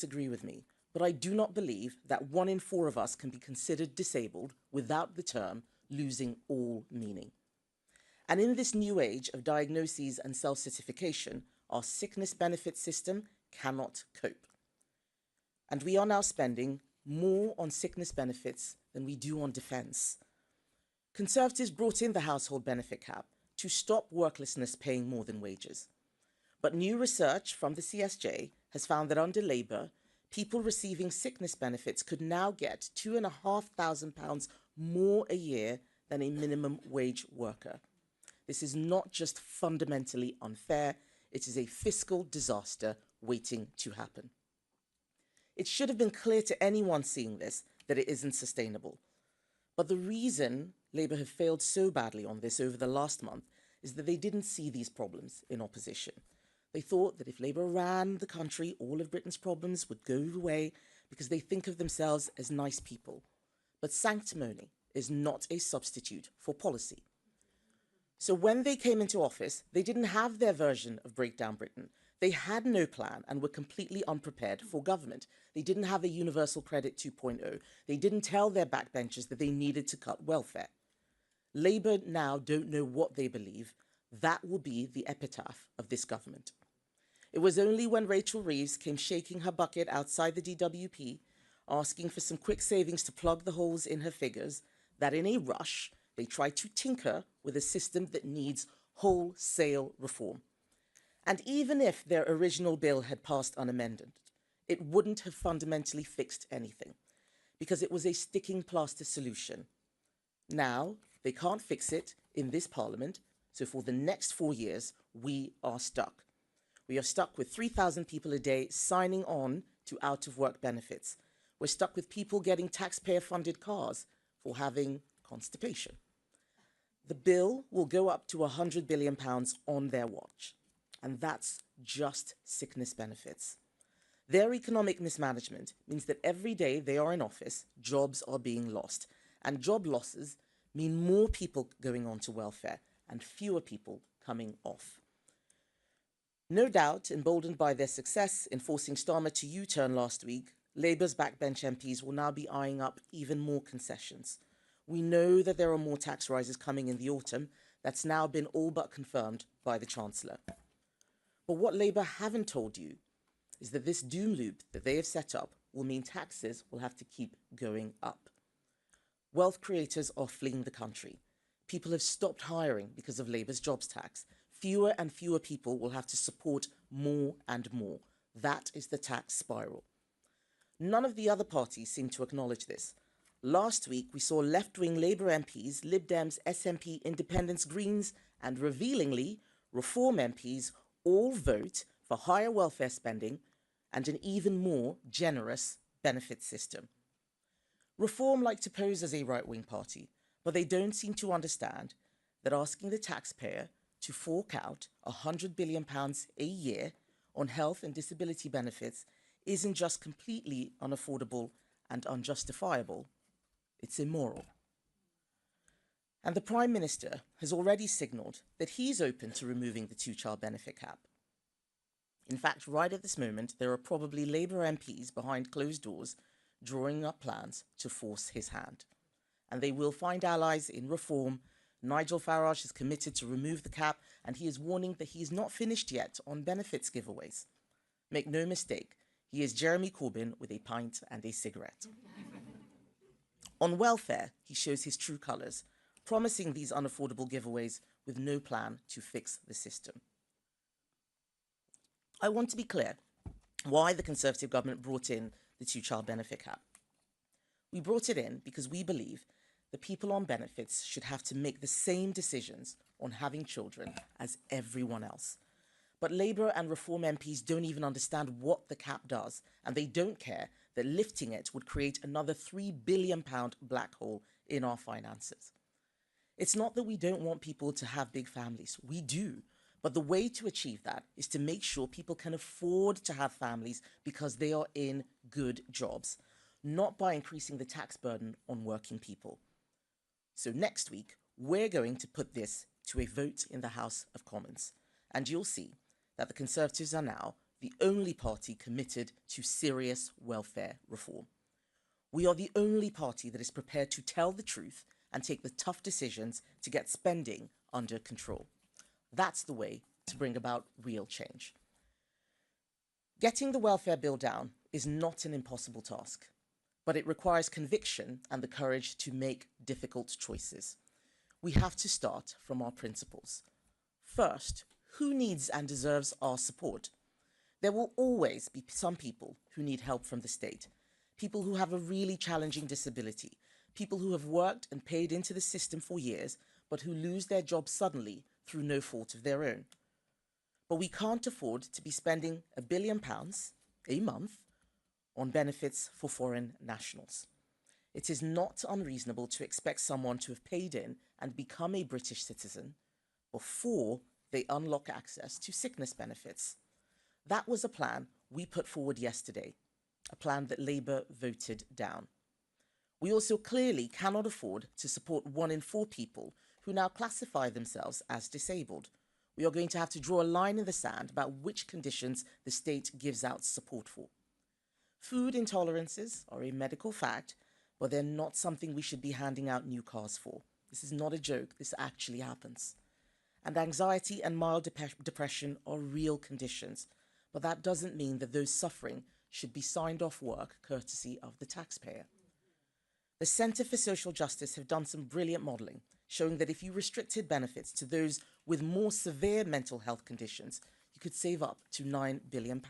Agree with me, but I do not believe that 1 in 4 of us can be considered disabled without the term losing all meaning. And in this new age of diagnoses and self-certification, our sickness benefit system cannot cope. And we are now spending more on sickness benefits than we do on defence. Conservatives brought in the household benefit cap to stop worklessness paying more than wages. But new research from the CSJ has found that under Labour, people receiving sickness benefits could now get £2,500 more a year than a minimum wage worker. This is not just fundamentally unfair, it is a fiscal disaster waiting to happen. It should have been clear to anyone seeing this that it isn't sustainable. But the reason Labour have failed so badly on this over the last month is that they didn't see these problems in opposition. They thought that if Labour ran the country, all of Britain's problems would go away because they think of themselves as nice people. But sanctimony is not a substitute for policy. So when they came into office, they didn't have their version of Breakdown Britain. They had no plan and were completely unprepared for government. They didn't have a universal credit 2.0. They didn't tell their backbenchers that they needed to cut welfare. Labour now don't know what they believe. That will be the epitaph of this government. It was only when Rachel Reeves came shaking her bucket outside the DWP, asking for some quick savings to plug the holes in her figures, that in a rush, they tried to tinker with a system that needs wholesale reform. And even if their original bill had passed unamended, it wouldn't have fundamentally fixed anything, because it was a sticking plaster solution. Now, they can't fix it in this parliament, so for the next 4 years, we are stuck. We are stuck with 3,000 people a day signing on to out-of-work benefits. We're stuck with people getting taxpayer-funded cars for having constipation. The bill will go up to £100 billion on their watch, and that's just sickness benefits. Their economic mismanagement means that every day they are in office, jobs are being lost, and job losses mean more people going on to welfare and fewer people coming off. No doubt, emboldened by their success in forcing Starmer to U-turn last week, Labour's backbench MPs will now be eyeing up even more concessions. We know that there are more tax rises coming in the autumn. That's now been all but confirmed by the Chancellor. But what Labour haven't told you is that this doom loop that they have set up will mean taxes will have to keep going up. Wealth creators are fleeing the country. People have stopped hiring because of Labour's jobs tax. Fewer and fewer people will have to support more and more. That is the tax spiral. None of the other parties seem to acknowledge this. Last week, we saw left-wing Labour MPs, Lib Dems, SNP, Independents, Greens, and revealingly, Reform MPs all vote for higher welfare spending and an even more generous benefit system. Reform like to pose as a right-wing party, but they don't seem to understand that asking the taxpayer to fork out £100 billion a year on health and disability benefits isn't just completely unaffordable and unjustifiable, it's immoral. And the Prime Minister has already signalled that he's open to removing the two-child benefit cap. In fact, right at this moment, there are probably Labour MPs behind closed doors drawing up plans to force his hand. And they will find allies in Reform. Nigel Farage is committed to remove the cap, and he is warning that he is not finished yet on benefits giveaways. Make no mistake, he is Jeremy Corbyn with a pint and a cigarette. On welfare, he shows his true colours, promising these unaffordable giveaways with no plan to fix the system. I want to be clear why the Conservative government brought in the two-child benefit cap. We brought it in because we believe that people on benefits should have to make the same decisions on having children as everyone else. But Labour and Reform MPs don't even understand what the cap does, and they don't care that lifting it would create another £3 billion black hole in our finances. It's not that we don't want people to have big families. We do. But the way to achieve that is to make sure people can afford to have families because they are in good jobs, not by increasing the tax burden on working people. So next week, we're going to put this to a vote in the House of Commons, and you'll see that the Conservatives are now the only party committed to serious welfare reform. We are the only party that is prepared to tell the truth and take the tough decisions to get spending under control. That's the way to bring about real change. Getting the welfare bill down is not an impossible task, but it requires conviction and the courage to make difficult choices. We have to start from our principles. First, who needs and deserves our support? There will always be some people who need help from the state, people who have a really challenging disability, people who have worked and paid into the system for years, but who lose their jobs suddenly through no fault of their own. But we can't afford to be spending £1 billion a month on benefits for foreign nationals. It is not unreasonable to expect someone to have paid in and become a British citizen before they unlock access to sickness benefits. That was a plan we put forward yesterday, a plan that Labour voted down. We also clearly cannot afford to support 1 in 4 people who now classify themselves as disabled. We are going to have to draw a line in the sand about which conditions the state gives out support for. Food intolerances are a medical fact, but they're not something we should be handing out new cars for. This is not a joke, this actually happens. And anxiety and mild depression are real conditions, but that doesn't mean that those suffering should be signed off work courtesy of the taxpayer. The Centre for Social Justice have done some brilliant modelling, showing that if you restricted benefits to those with more severe mental health conditions, you could save up to £9 billion.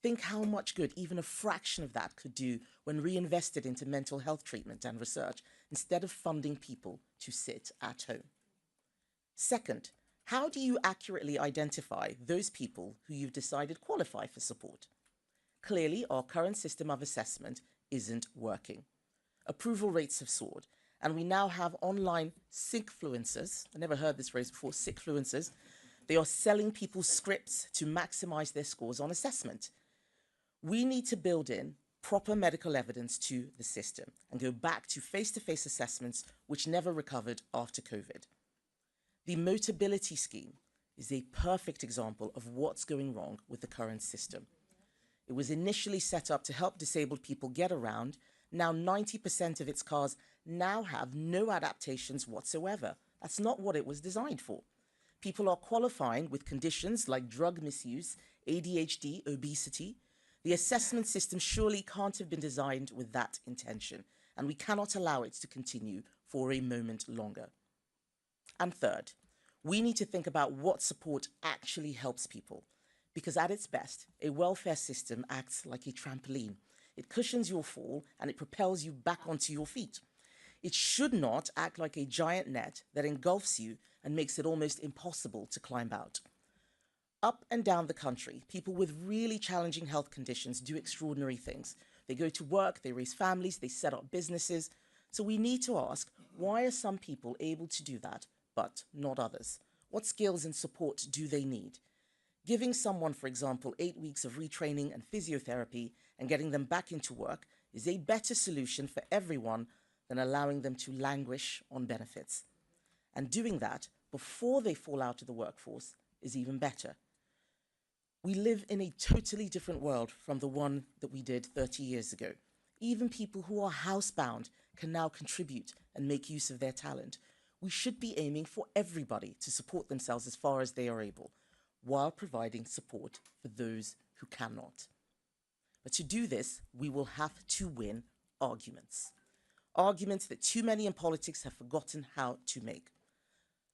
Think how much good even a fraction of that could do when reinvested into mental health treatment and research, instead of funding people to sit at home. Second, how do you accurately identify those people who you've decided qualify for support? Clearly, our current system of assessment isn't working. Approval rates have soared, and we now have online sickfluencers. I never heard this phrase before, sickfluencers. They are selling people scripts to maximize their scores on assessment. We need to build in proper medical evidence to the system and go back to face-to-face assessments which never recovered after COVID. The Motability Scheme is a perfect example of what's going wrong with the current system. It was initially set up to help disabled people get around. Now 90% of its cars now have no adaptations whatsoever. That's not what it was designed for. People are qualifying with conditions like drug misuse, ADHD, obesity. The assessment system surely can't have been designed with that intention, and we cannot allow it to continue for a moment longer. And third, we need to think about what support actually helps people, because at its best, a welfare system acts like a trampoline. It cushions your fall and it propels you back onto your feet. It should not act like a giant net that engulfs you and makes it almost impossible to climb out. Up and down the country, people with really challenging health conditions do extraordinary things. They go to work, they raise families, they set up businesses. So we need to ask, why are some people able to do that, but not others? What skills and support do they need? Giving someone, for example, 8 weeks of retraining and physiotherapy and getting them back into work is a better solution for everyone than allowing them to languish on benefits. And doing that before they fall out of the workforce is even better. We live in a totally different world from the one that we did 30 years ago. Even people who are housebound can now contribute and make use of their talent. We should be aiming for everybody to support themselves as far as they are able, while providing support for those who cannot. But to do this, we will have to win arguments. Arguments that too many in politics have forgotten how to make.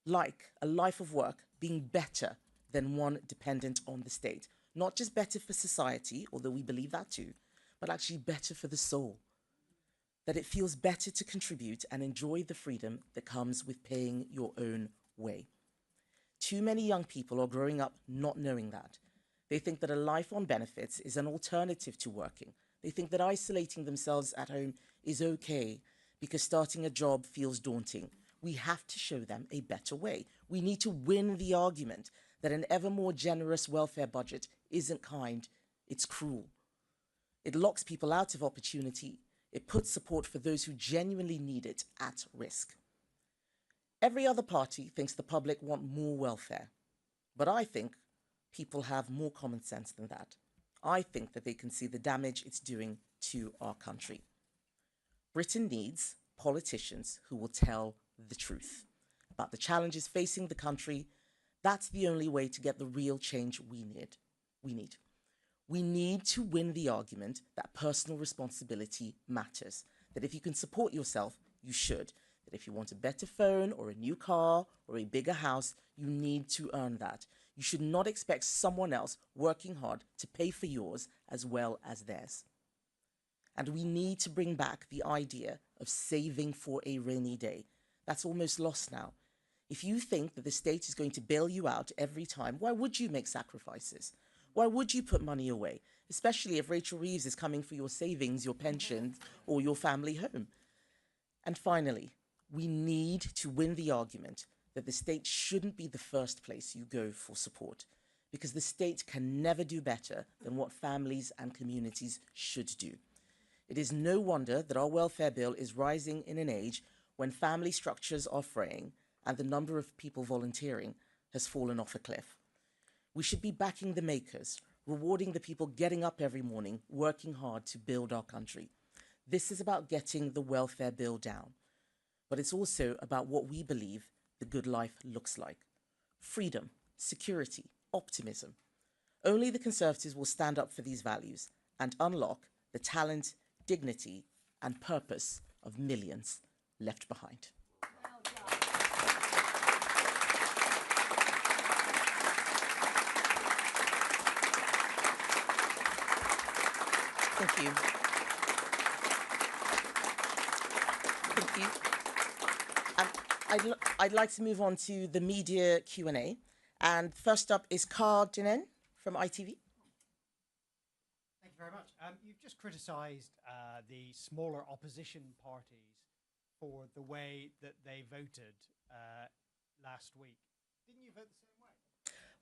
Like a life of work being better than one dependent on the state. Not just better for society, although we believe that too, but actually better for the soul. That it feels better to contribute and enjoy the freedom that comes with paying your own way. Too many young people are growing up not knowing that. They think that a life on benefits is an alternative to working. They think that isolating themselves at home is okay because starting a job feels daunting. We have to show them a better way. We need to win the argument that an ever more generous welfare budget isn't kind, it's cruel. It locks people out of opportunity. It puts support for those who genuinely need it at risk. Every other party thinks the public want more welfare, but I think people have more common sense than that. I think that they can see the damage it's doing to our country. Britain needs politicians who will tell the truth about the challenges facing the country. That's the only way to get the real change we need. We need to win the argument that personal responsibility matters, that if you can support yourself, you should, that if you want a better phone or a new car or a bigger house, you need to earn that. You should not expect someone else working hard to pay for yours as well as theirs. And we need to bring back the idea of saving for a rainy day. That's almost lost now. If you think that the state is going to bail you out every time, why would you make sacrifices? Why would you put money away? Especially if Rachel Reeves is coming for your savings, your pensions, or your family home. And finally, we need to win the argument that the state shouldn't be the first place you go for support, because the state can never do better than what families and communities should do. It is no wonder that our welfare bill is rising in an age when family structures are fraying and the number of people volunteering has fallen off a cliff. We should be backing the makers, rewarding the people getting up every morning, working hard to build our country. This is about getting the welfare bill down, but it's also about what we believe the good life looks like. Freedom, security, optimism. Only the Conservatives will stand up for these values and unlock the talent, dignity, and purpose of millions left behind. Thank you. Thank you. I'd like to move on to the media Q&A. And first up is Carl Dinen from ITV. Thank you very much. You've just criticised the smaller opposition parties for the way that they voted last week. Didn't you vote the same way?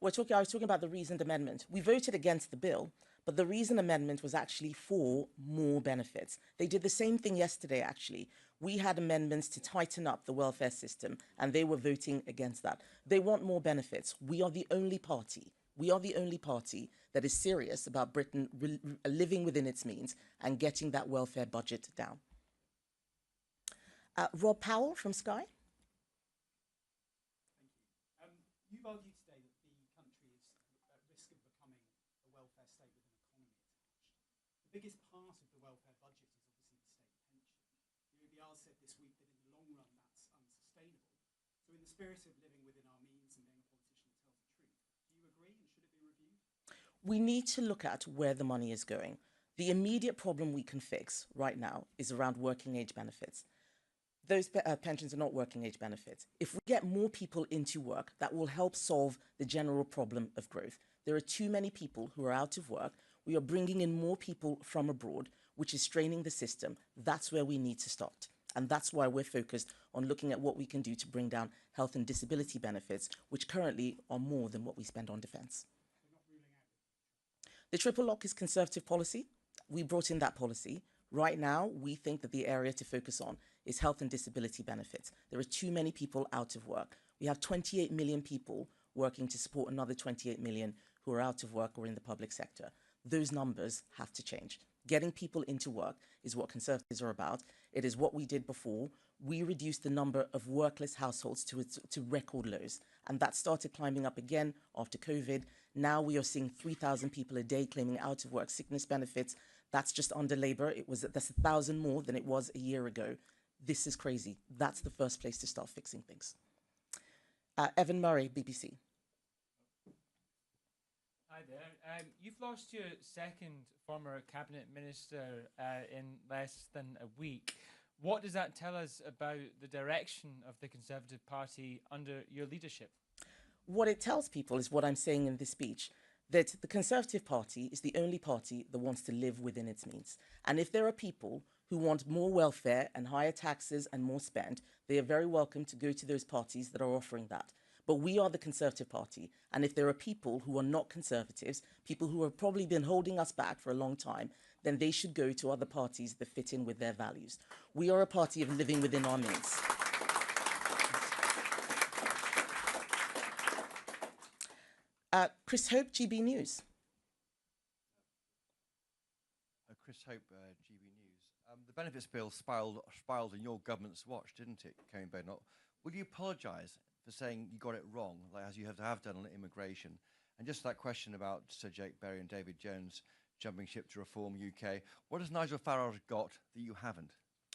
I was talking about the reasoned amendment. We voted against the bill, but the reasoned amendment was actually for more benefits. They did the same thing yesterday, actually. We had amendments to tighten up the welfare system, and they were voting against that. They want more benefits. We are the only party. We are the only party that is serious about Britain living within its means and getting that welfare budget down. Rob Powell from Sky. Thank you. You've argued today that the country is at risk of becoming a welfare state with an economy attached. The biggest part of the welfare budget is obviously the state pension. The OBR said this week that in the long run that's unsustainable. So in the spirit of living within our means and being a politician that tells the truth, do you agree, and should it be reviewed? We need to look at where the money is going. The immediate problem we can fix right now is around working age benefits. Those pensions are not working age benefits. If we get more people into work, that will help solve the general problem of growth. There are too many people who are out of work. We are bringing in more people from abroad, which is straining the system. That's where we need to start. And that's why we're focused on looking at what we can do to bring down health and disability benefits, which currently are more than what we spend on defence. The triple lock is Conservative policy. We brought in that policy. Right now, we think that the area to focus on is health and disability benefits. There are too many people out of work. We have 28 million people working to support another 28 million who are out of work or in the public sector. Those numbers have to change. Getting people into work is what Conservatives are about. It is what we did before. We reduced the number of workless households to record lows, and that started climbing up again after COVID. Now we are seeing 3,000 people a day claiming out of work sickness benefits. That's just under Labour. That's 1,000 more than it was a year ago. This is crazy. That's the first place to start fixing things. Evan Murray, BBC. Hi there. You've lost your second former cabinet minister in less than a week. What does that tell us about the direction of the Conservative Party under your leadership? What it tells people is what I'm saying in this speech, that the Conservative Party is the only party that wants to live within its means. And if there are people who want more welfare and higher taxes and more spend, they are very welcome to go to those parties that are offering that. But we are the Conservative Party. And if there are people who are not Conservatives, people who have probably been holding us back for a long time, then they should go to other parties that fit in with their values. We are a party of living within our means. Chris Hope, GB News. Chris Hope, GB News. The benefits bill spiraled on your government's watch, didn't it, Kemi Badenoch? Will you apologise for saying you got it wrong, like as you have done on immigration? And just that question about Sir Jake Berry and David Jones jumping ship to reform UK, what has Nigel Farage got that you haven't?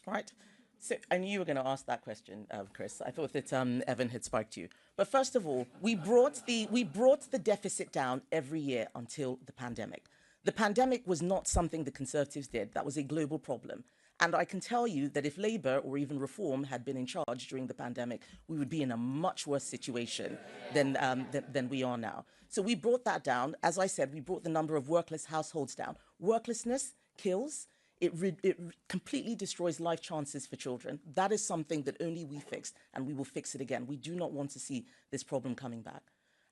Right. So I knew you were going to ask that question, Chris. I thought that Evan had spiked you. But first of all, we brought the deficit down every year until the pandemic. The pandemic was not something the Conservatives did. That was a global problem. And I can tell you that if Labour or even Reform had been in charge during the pandemic, we would be in a much worse situation than we are now. So we brought that down. As I said, we brought the number of workless households down. Worklessness kills. It completely destroys life chances for children. That is something that only we fixed, and we will fix it again. We do not want to see this problem coming back.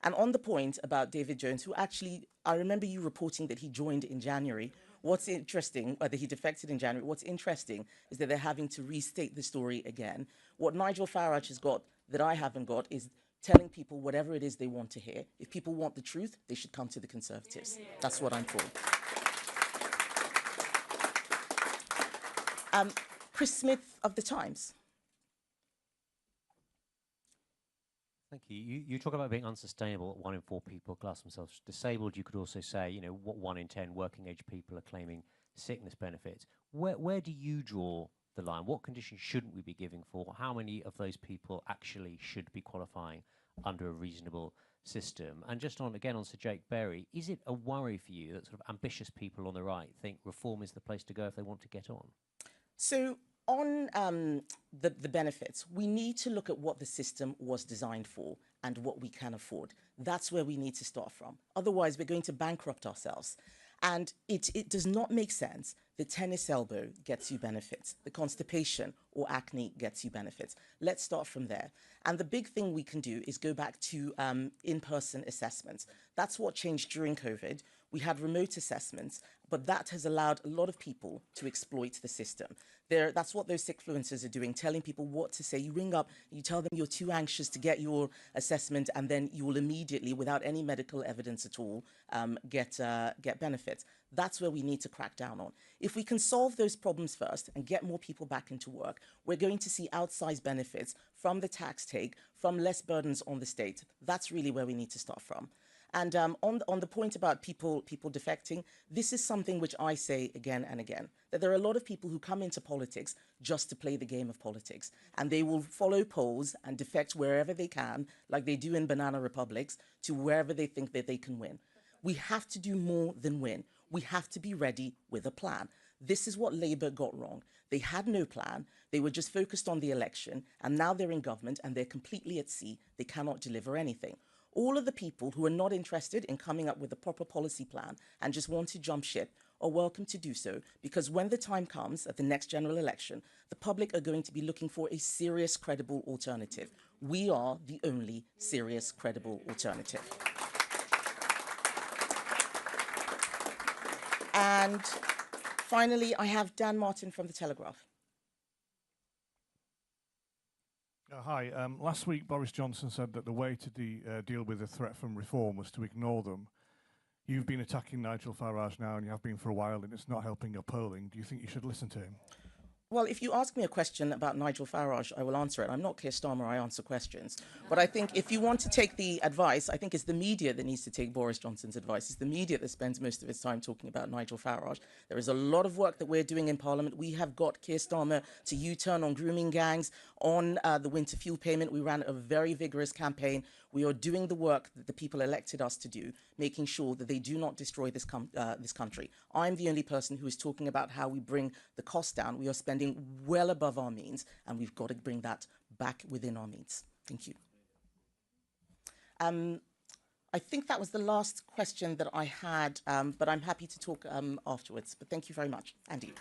And on the point about David Jones, who actually, I remember you reporting that he joined in January. What's interesting, that he defected in January, what's interesting is that they're having to restate the story again. What Nigel Farage has got that I haven't got is telling people whatever it is they want to hear. If people want the truth, they should come to the Conservatives. That's what I'm for. Chris Smith of The Times. Thank you. You talk about being unsustainable. 1 in 4 people class themselves disabled. You could also say, you know, what 1 in 10 working age people are claiming sickness benefits. Where do you draw the line? What conditions shouldn't we be giving for? How many of those people actually should be qualifying under a reasonable system? And just on Sir Jake Berry, is it a worry for you that sort of ambitious people on the right think reform is the place to go if they want to get on? So on the benefits, we need to look at what the system was designed for and what we can afford. That's where we need to start from. Otherwise, we're going to bankrupt ourselves. And it does not make sense the tennis elbow gets you benefits, the constipation or acne gets you benefits. Let's start from there. And the big thing we can do is go back to in-person assessments. That's what changed during COVID. We had remote assessments, but that has allowed a lot of people to exploit the system. That's what those sickfluencers are doing, telling people what to say. You ring up, you tell them you're too anxious to get your assessment, and then you will immediately, without any medical evidence at all, get benefits. That's where we need to crack down on. If we can solve those problems first and get more people back into work, we're going to see outsized benefits from the tax take, from less burdens on the state. That's really where we need to start from. And on the point about people defecting, this is something which I say again and again, that there are a lot of people who come into politics just to play the game of politics. And they will follow polls and defect wherever they can, like they do in banana republics, to wherever they think that they can win. We have to do more than win. We have to be ready with a plan. This is what Labour got wrong. They had no plan. They were just focused on the election. And now they're in government and they're completely at sea. They cannot deliver anything. All of the people who are not interested in coming up with a proper policy plan and just want to jump ship are welcome to do so, because when the time comes at the next general election, the public are going to be looking for a serious, credible alternative. We are the only serious, credible alternative. And finally, I have Dan Martin from The Telegraph. Hi. Last week, Boris Johnson said that the way to deal with the threat from reform was to ignore them. You've been attacking Nigel Farage now, and you have been for a while, and it's not helping your polling. Do you think you should listen to him? Well, if you ask me a question about Nigel Farage, I will answer it. I'm not Keir Starmer, I answer questions. But I think if you want to take the advice, I think it's the media that needs to take Boris Johnson's advice. It's the media that spends most of its time talking about Nigel Farage. There is a lot of work that we're doing in Parliament. We have got Keir Starmer to U-turn on grooming gangs, on the winter fuel payment. We ran a very vigorous campaign. We are doing the work that the people elected us to do, making sure that they do not destroy this country. I'm the only person who is talking about how we bring the cost down. We are spending well above our means, and we've got to bring that back within our means. Thank you. I think that was the last question that I had, but I'm happy to talk afterwards. But thank you very much, Andy.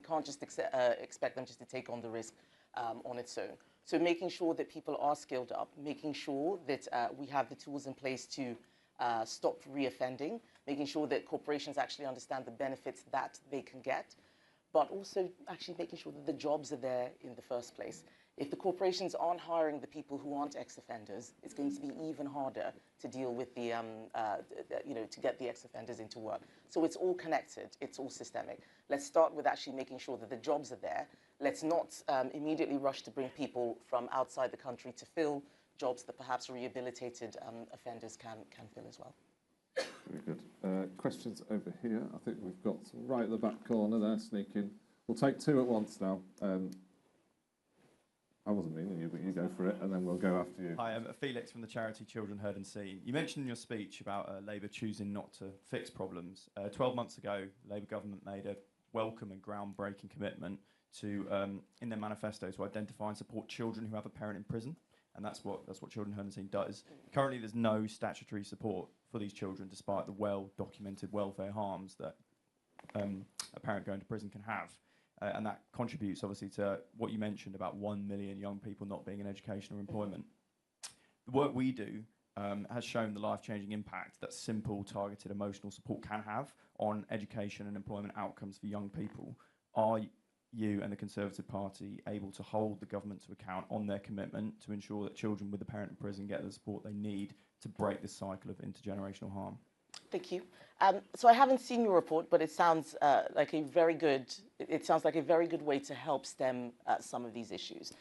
can't just expect them just to take on the risk on its own. So making sure that people are skilled up, making sure that we have the tools in place to stop reoffending, making sure that corporations actually understand the benefits that they can get, but also actually making sure that the jobs are there in the first place. If the corporations aren't hiring the people who aren't ex-offenders, it's going to be even harder to deal with the, to get the ex-offenders into work. So it's all connected, it's all systemic. Let's start with actually making sure that the jobs are there. Let's not immediately rush to bring people from outside the country to fill jobs that perhaps rehabilitated offenders can fill as well. Very good. Questions over here. I think we've got some right at the back corner there, sneaking. We'll take two at once now. I wasn't meaning you, but you go for it, and then we'll go after you. Hi, I'm Felix from the charity Children Heard and Seen. You mentioned in your speech about Labour choosing not to fix problems. 12 months ago, Labour government made a welcome and groundbreaking commitment to, in their manifesto, to identify and support children who have a parent in prison, and that's what Children Heard and Seen does. Currently, there's no statutory support for these children, despite the well-documented welfare harms that a parent going to prison can have. And that contributes, obviously, to what you mentioned about 1 million young people not being in education or employment. The work we do has shown the life-changing impact that simple, targeted emotional support can have on education and employment outcomes for young people. Are you and the Conservative Party able to hold the government to account on their commitment to ensure that children with a parent in prison get the support they need to break this cycle of intergenerational harm? Thank you. So I haven't seen your report, but it sounds like a very good. It sounds like a very good way to help stem some of these issues.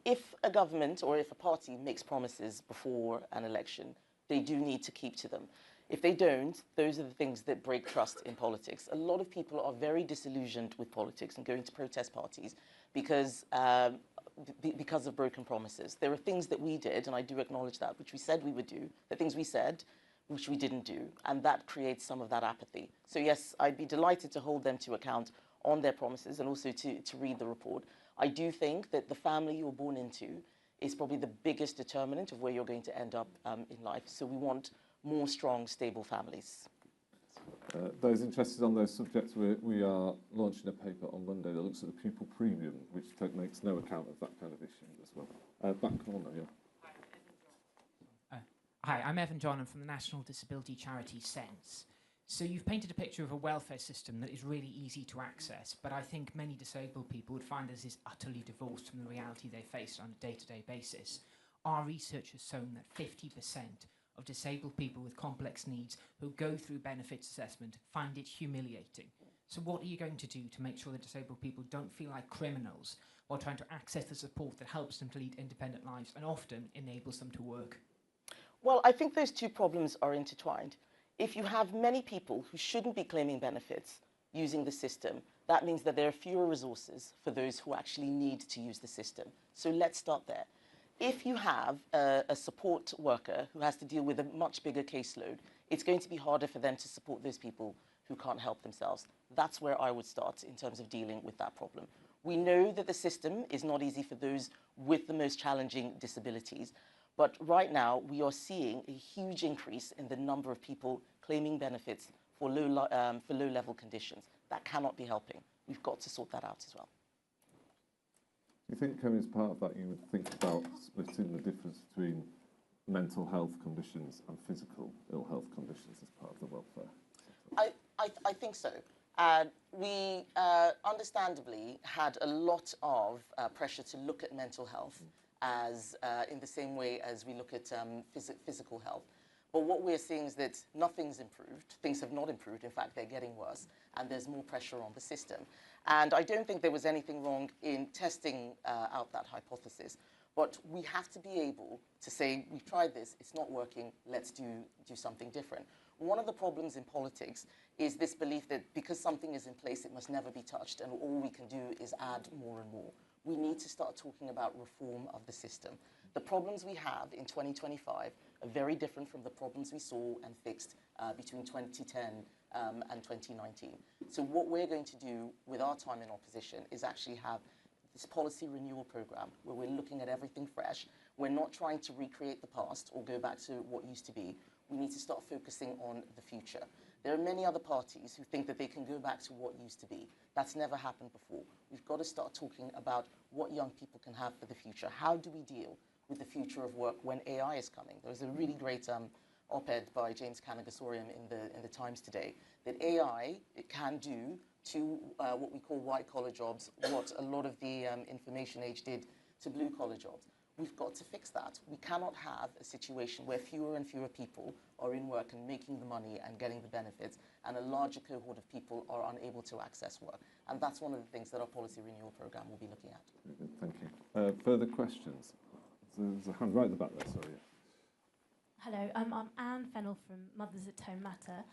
If a government or if a party makes promises before an election, they do need to keep to them. If they don't, those are the things that break trust in politics. A lot of people are very disillusioned with politics and going to protest parties because of broken promises. There are things that we did, and I do acknowledge that, which we said we would do, the things we said, which we didn't do, and that creates some of that apathy. So yes, I'd be delighted to hold them to account on their promises and also to read the report. I do think that the family you're born into is probably the biggest determinant of where you're going to end up in life. So we want more strong, stable families. Those interested on those subjects, we are launching a paper on Monday that looks at the pupil premium, which makes no account of that kind of issue as well. Back corner, yeah. Hi, I'm Evan John. I'm from the national disability charity Sense. So you've painted a picture of a welfare system that is really easy to access, but I think many disabled people would find this is utterly divorced from the reality they face on a day-to-day basis. Our research has shown that 50% of disabled people with complex needs who go through benefits assessment find it humiliating. So what are you going to do to make sure that disabled people don't feel like criminals while trying to access the support that helps them to lead independent lives and often enables them to work? Well, I think those two problems are intertwined. If you have many people who shouldn't be claiming benefits using the system, that means that there are fewer resources for those who actually need to use the system. So let's start there. If you have a support worker who has to deal with a much bigger caseload, it's going to be harder for them to support those people who can't help themselves. That's where I would start in terms of dealing with that problem. We know that the system is not easy for those with the most challenging disabilities. But right now, we are seeing a huge increase in the number of people claiming benefits for low-level conditions. That cannot be helping. We've got to sort that out as well. Do you think, Kemi, as part of that, you would think about splitting the difference between mental health conditions and physical ill health conditions as part of the welfare? I think so. We understandably had a lot of pressure to look at mental health as in the same way as we look at physical health. But what we're seeing is that nothing's improved. Things have not improved. In fact, they're getting worse, and there's more pressure on the system. And I don't think there was anything wrong in testing out that hypothesis. But we have to be able to say, we've tried this, it's not working, let's do something different. One of the problems in politics is this belief that because something is in place, it must never be touched, and all we can do is add more and more. We need to start talking about reform of the system. The problems we have in 2025 are very different from the problems we saw and fixed between 2010 and 2019. So what we're going to do with our time in opposition is actually have this policy renewal program where we're looking at everything fresh. we're not trying to recreate the past or go back to what used to be. We need to start focusing on the future. There are many other parties who think that they can go back to what used to be. That's never happened before. We've got to start talking about what young people can have for the future. How do we deal with the future of work when AI is coming? There was a really great op-ed by James Kanagasorian in the Times today, that AI can do to what we call white-collar jobs what a lot of the information age did to blue-collar jobs. We've got to fix that. We cannot have a situation where fewer and fewer people are in work and making the money and getting the benefits, and a larger cohort of people are unable to access work. And that's one of the things that our policy renewal programme will be looking at. Very good, thank you. Further questions? There's a hand right at the back there, sorry. Hello, I'm Anne Fennell from Mothers at Home Matter.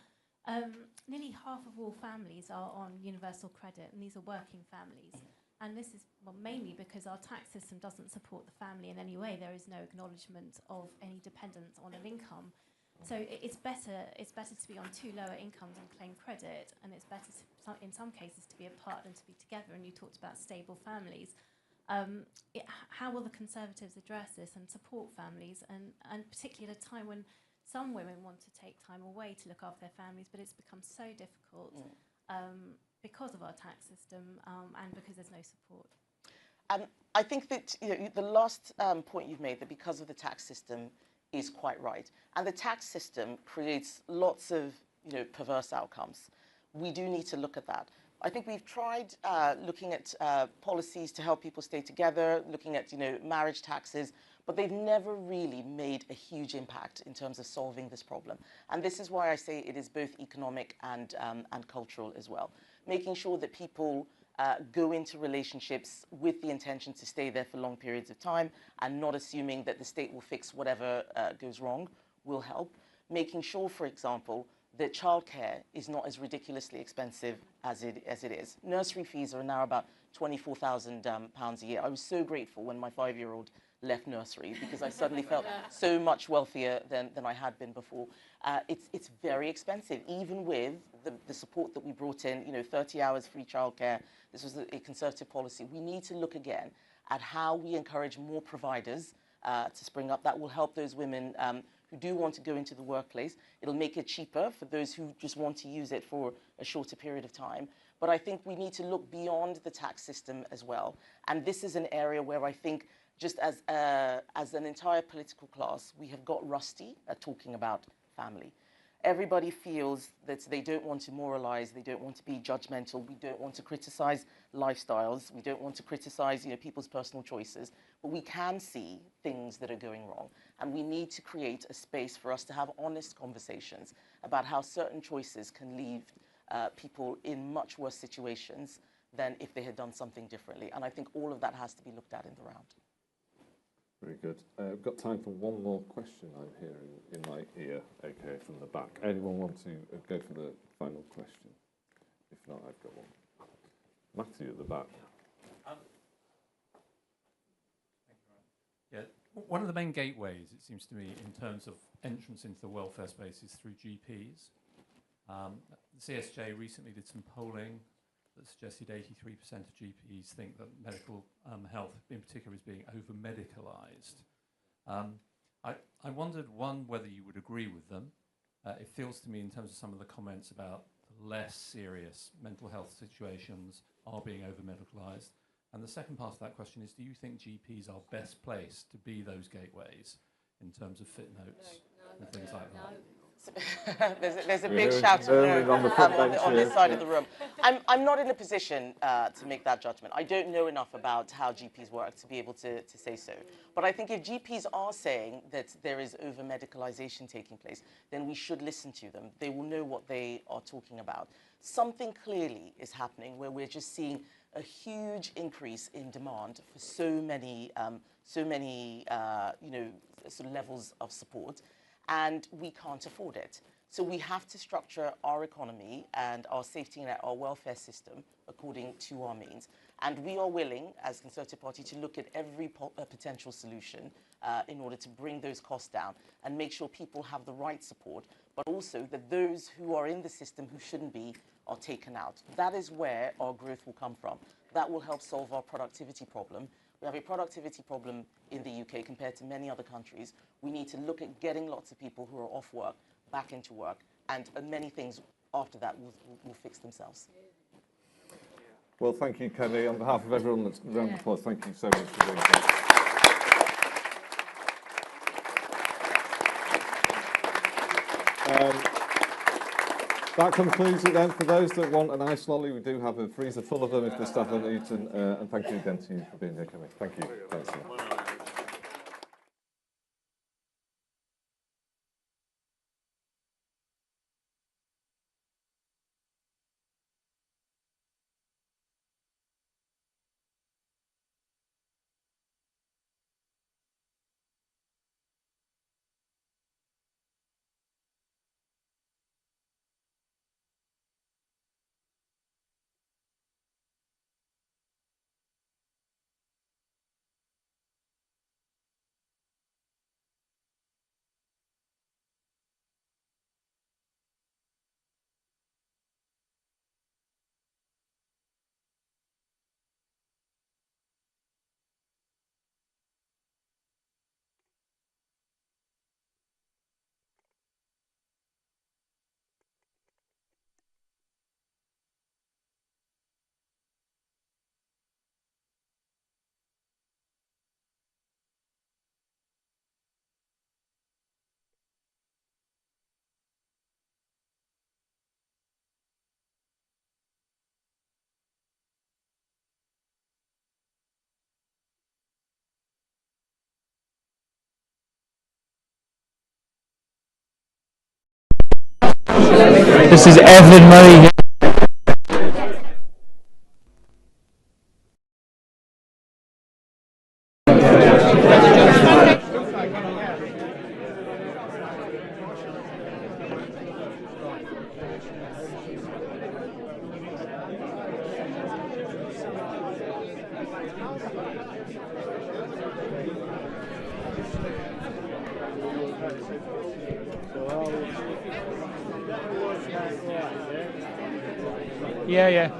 Nearly half of all families are on universal credit, and these are working families. And this is mainly because our tax system doesn't support the family in any way. There is no acknowledgement of any dependence on an income. So it's better to be on two lower incomes and claim credit, and it's better in some cases to be apart than to be together. And you talked about stable families. How will the Conservatives address this and support families, and particularly at a time when some women want to take time away to look after their families, but it's become so difficult because of our tax system and because there's no support? I think that the last point you've made, that because of the tax system, is quite right. And the tax system creates lots of perverse outcomes. We do need to look at that. I think we've tried looking at policies to help people stay together, looking at marriage taxes, but they've never really made a huge impact in terms of solving this problem. And this is why I say it is both economic and cultural as well. Making sure that people go into relationships with the intention to stay there for long periods of time and not assuming that the state will fix whatever goes wrong will help. Making sure, for example, that childcare is not as ridiculously expensive as it is. Nursery fees are now about £24,000 a year. I was so grateful when my 5-year-old left nursery because I suddenly felt so much wealthier than I had been before. It's very expensive, even with the support that we brought in, 30 hours free childcare. This was a Conservative policy. We need to look again at how we encourage more providers to spring up. That will help those women who do want to go into the workplace. It'll make it cheaper for those who just want to use it for a shorter period of time. But I think we need to look beyond the tax system as well. And this is an area where I think just as an entire political class, we have got rusty at talking about family. Everybody feels that they don't want to moralize, they don't want to be judgmental, we don't want to criticize lifestyles, we don't want to criticize people's personal choices, but we can see things that are going wrong. And we need to create a space for us to have honest conversations about how certain choices can leave people in much worse situations than if they had done something differently. And I think all of that has to be looked at in the round. Very good. We've got time for one more question I'm hearing in my ear, okay, from the back. Anyone want to go for the final question? If not, I've got one. Matthew at the back. Yeah, one of the main gateways, it seems to me, in terms of entrance into the welfare space is through GPs. The CSJ recently did some polling that suggested 83% of GPs think that medical health in particular is being over-medicalised. I wondered, one, whether you would agree with them. It feels to me, in terms of some of the comments about less serious mental health situations are being over-medicalised. And the second part of that question is, do you think GPs are best placed to be those gateways in terms of fit notes and things like that? There's a big shout of no on this side of the room. I'm not in a position to make that judgment. I don't know enough about how GPs work to be able to say so. But I think if GPs are saying that there is over-medicalisation taking place, then we should listen to them. They will know what they are talking about. Something clearly is happening where we're just seeing a huge increase in demand for so many sort of levels of support, and we can't afford it. So we have to structure our economy and our safety net, our welfare system, according to our means. And we are willing, as Conservative Party, to look at every potential solution in order to bring those costs down and make sure people have the right support, but also that those who are in the system who shouldn't be are taken out. That is where our growth will come from. That will help solve our productivity problem, We have a productivity problem in the UK compared to many other countries. We need to look at getting lots of people who are off work back into work, and many things after that will fix themselves. Well, thank you, Kemi. On behalf of everyone that's round the applause, thank you so much for doing that. That concludes it then. For those that want an ice lolly, we do have a freezer full of them if the staff haven't eaten. And thank you again to you for being here, Kemi. Thank you. Thanks a lot. This is Evelyn Murray here. Yeah.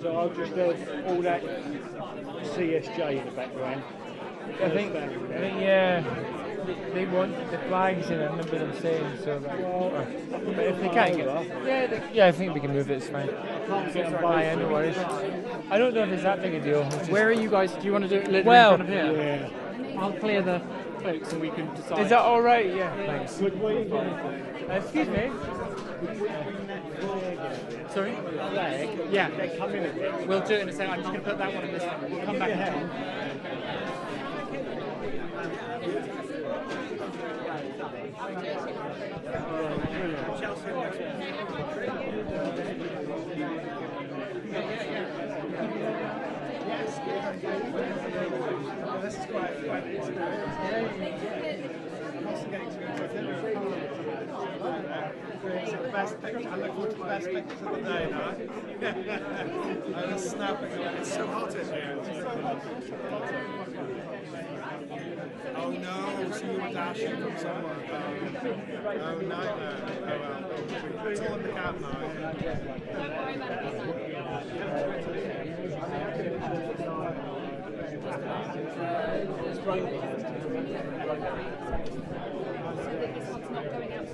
So I'll just all that CSJ in the background. I think yeah, they want the flags in it. I remember them saying so. But if they can't get, I think we can move it. It's fine. No worries. I don't know if it's that big a deal. Where are you guys? Do you want to do it in front of here? Yeah. I'll clear the cloaks and we can decide. Is that all right? Yeah. Thanks. Excuse me. Sorry? Yeah. We'll do it in a second. I'm just going to put that one in this one. We'll come back and I look forward to the best pictures of the day now. I was snapping. It's so hot in here. Oh no, so you were dashing from somewhere. Oh, nightmare. Oh well. It's all in the cab now. This one's not going out.